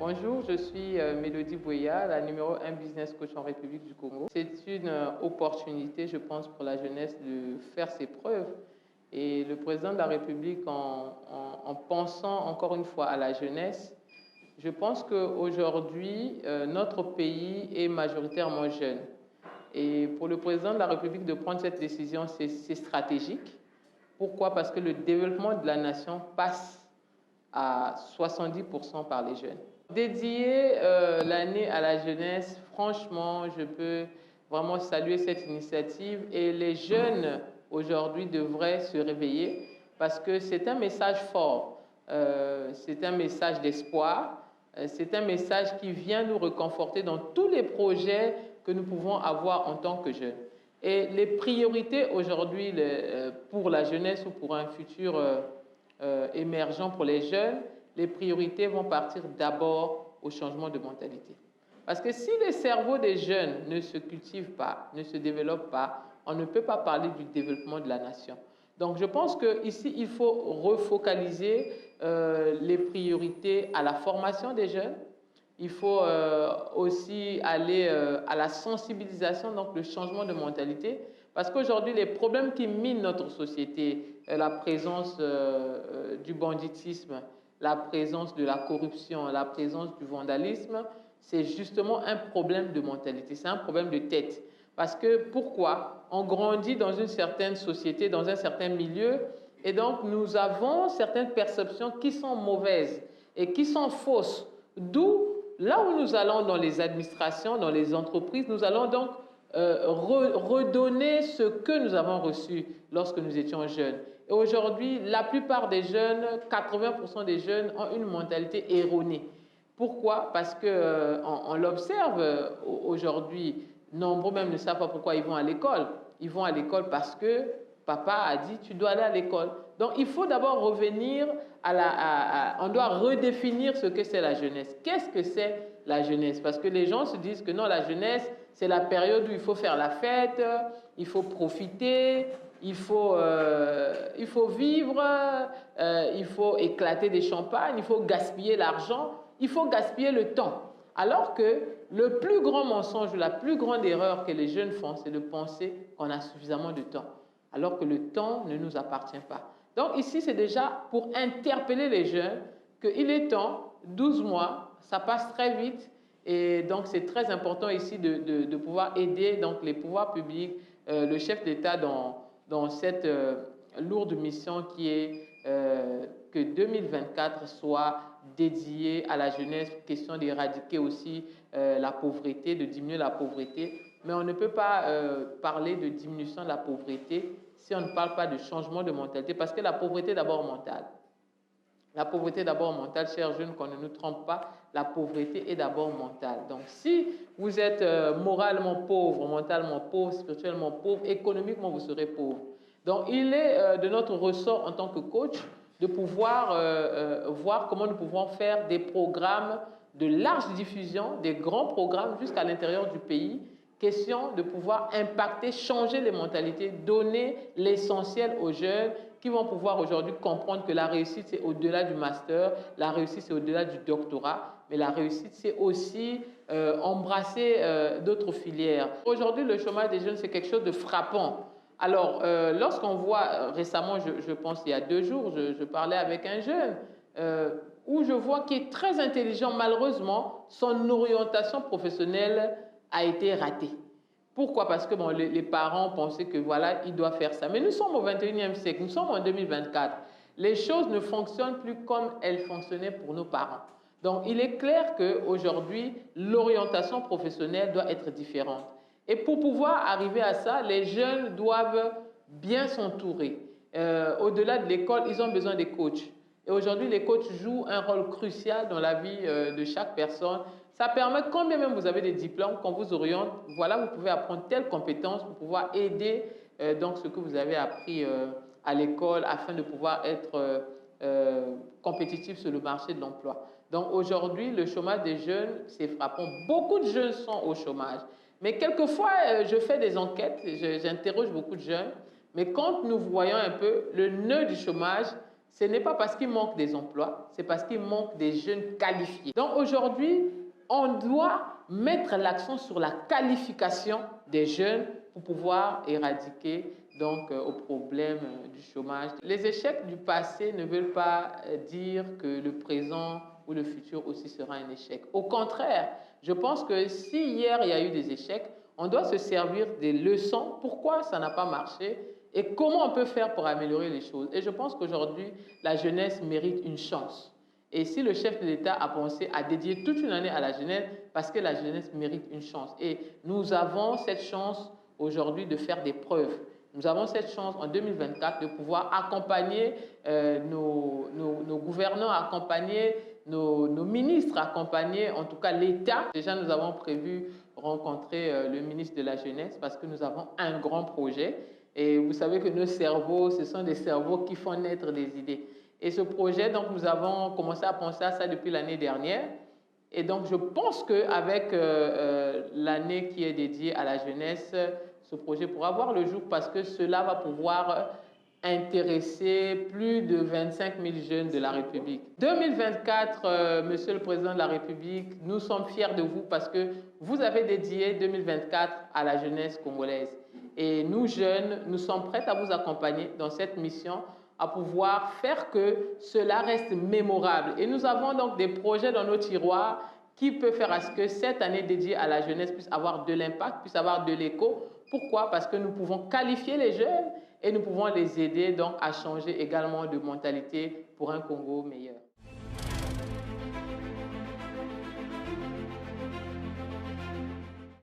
Bonjour, je suis Mélodie Bouya, la numéro 1 business coach en République du Congo. C'est une opportunité, je pense, pour la jeunesse de faire ses preuves. Et le président de la République, en pensant encore une fois à la jeunesse, je pense qu'aujourd'hui, notre pays est majoritairement jeune. Et pour le président de la République de prendre cette décision, c'est stratégique. Pourquoi? Parce que le développement de la nation passe à 70% par les jeunes. Dédier l'année à la jeunesse, franchement, je peux vraiment saluer cette initiative et les jeunes aujourd'hui devraient se réveiller parce que c'est un message fort, c'est un message d'espoir, c'est un message qui vient nous réconforter dans tous les projets que nous pouvons avoir en tant que jeunes. Et les priorités aujourd'hui pour la jeunesse ou pour un futur émergent pour les jeunes, les priorités vont partir d'abord au changement de mentalité. Parce que si les cerveaux des jeunes ne se cultivent pas, ne se développent pas, on ne peut pas parler du développement de la nation. Donc je pense qu'ici, il faut refocaliser les priorités à la formation des jeunes. Il faut aussi aller à la sensibilisation, donc le changement de mentalité. Parce qu'aujourd'hui, les problèmes qui minent notre société, la présence du banditisme, la présence de la corruption, la présence du vandalisme, c'est justement un problème de mentalité, c'est un problème de tête. Parce que pourquoi? On grandit dans une certaine société, dans un certain milieu, et donc nous avons certaines perceptions qui sont mauvaises et qui sont fausses. D'où, là où nous allons dans les administrations, dans les entreprises, nous allons donc redonner ce que nous avons reçu lorsque nous étions jeunes. Et aujourd'hui, la plupart des jeunes, 80% des jeunes ont une mentalité erronée. Pourquoi? Parce qu'on l'observe aujourd'hui, nombreux même ne savent pas pourquoi ils vont à l'école. Ils vont à l'école parce que papa a dit tu dois aller à l'école. Donc il faut d'abord revenir on doit redéfinir ce que c'est la jeunesse. Qu'est-ce que c'est la jeunesse? Parce que les gens se disent que non, la jeunesse, c'est la période où il faut faire la fête, il faut profiter, il faut vivre, il faut éclater des champagnes, il faut gaspiller l'argent, il faut gaspiller le temps. Alors que le plus grand mensonge, la plus grande erreur que les jeunes font, c'est de penser qu'on a suffisamment de temps, alors que le temps ne nous appartient pas. Donc ici, c'est déjà pour interpeller les jeunes qu'il est temps, 12 mois, ça passe très vite, et donc c'est très important ici de pouvoir aider donc, les pouvoirs publics, le chef d'État dans cette lourde mission qui est que 2024 soit dédié à la jeunesse, question d'éradiquer aussi la pauvreté, de diminuer la pauvreté. Mais on ne peut pas parler de diminution de la pauvreté si on ne parle pas de changement de mentalité, parce que la pauvreté est d'abord mentale. La pauvreté est d'abord mentale, chers jeunes, qu'on ne nous trompe pas, la pauvreté est d'abord mentale. Donc si vous êtes moralement pauvre, mentalement pauvre, spirituellement pauvre, économiquement vous serez pauvre. Donc il est de notre ressort en tant que coach de pouvoir voir comment nous pouvons faire des programmes de large diffusion, des grands programmes jusqu'à l'intérieur du pays, question de pouvoir impacter, changer les mentalités, donner l'essentiel aux jeunes qui vont pouvoir aujourd'hui comprendre que la réussite, c'est au-delà du master, la réussite, c'est au-delà du doctorat, mais la réussite, c'est aussi embrasser d'autres filières. Aujourd'hui, le chômage des jeunes, c'est quelque chose de frappant. Alors, lorsqu'on voit, récemment, je pense il y a 2 jours, je parlais avec un jeune où je vois qu'il est très intelligent. Malheureusement, son orientation professionnelle a été ratée. Pourquoi? Parce que bon, les parents pensaient que voilà, il doit faire ça. Mais nous sommes au 21e siècle, nous sommes en 2024. Les choses ne fonctionnent plus comme elles fonctionnaient pour nos parents. Donc, il est clair qu'aujourd'hui, l'orientation professionnelle doit être différente. Et pour pouvoir arriver à ça, les jeunes doivent bien s'entourer. Au-delà de l'école, ils ont besoin des coachs. Et aujourd'hui, les coachs jouent un rôle crucial dans la vie de chaque personne. Ça permet, quand bien même vous avez des diplômes, qu'on vous oriente, voilà, vous pouvez apprendre telle compétence pour pouvoir aider donc ce que vous avez appris à l'école afin de pouvoir être compétitif sur le marché de l'emploi. Donc aujourd'hui, le chômage des jeunes, c'est frappant. Beaucoup de jeunes sont au chômage. Mais quelquefois, je fais des enquêtes, j'interroge beaucoup de jeunes, mais quand nous voyons un peu le nœud du chômage, ce n'est pas parce qu'il manque des emplois, c'est parce qu'il manque des jeunes qualifiés. Donc aujourd'hui, on doit mettre l'accent sur la qualification des jeunes pour pouvoir éradiquer donc au problème du chômage. Les échecs du passé ne veulent pas dire que le présent ou le futur aussi sera un échec. Au contraire, je pense que si hier il y a eu des échecs, on doit se servir des leçons, pourquoi ça n'a pas marché et comment on peut faire pour améliorer les choses. Et je pense qu'aujourd'hui, la jeunesse mérite une chance. Et si le chef de l'État a pensé à dédier toute une année à la jeunesse, parce que la jeunesse mérite une chance. Et nous avons cette chance aujourd'hui de faire des preuves. Nous avons cette chance en 2024 de pouvoir accompagner nos gouvernants, accompagner nos ministres, accompagner en tout cas l'État. Déjà, nous avons prévu rencontrer le ministre de la Jeunesse parce que nous avons un grand projet. Et vous savez que nos cerveaux, ce sont des cerveaux qui font naître des idées. Et ce projet, donc, nous avons commencé à penser à ça depuis l'année dernière. Et donc, je pense qu'avec l'année qui est dédiée à la jeunesse, ce projet pourra voir le jour parce que cela va pouvoir intéresser plus de 25 000 jeunes de la République. 2024, Monsieur le Président de la République, nous sommes fiers de vous parce que vous avez dédié 2024 à la jeunesse congolaise. Et nous, jeunes, nous sommes prêts à vous accompagner dans cette mission à pouvoir faire que cela reste mémorable. Et nous avons donc des projets dans nos tiroirs qui peuvent faire à ce que cette année dédiée à la jeunesse puisse avoir de l'impact, puisse avoir de l'écho. Pourquoi? Parce que nous pouvons qualifier les jeunes et nous pouvons les aider donc à changer également de mentalité pour un Congo meilleur.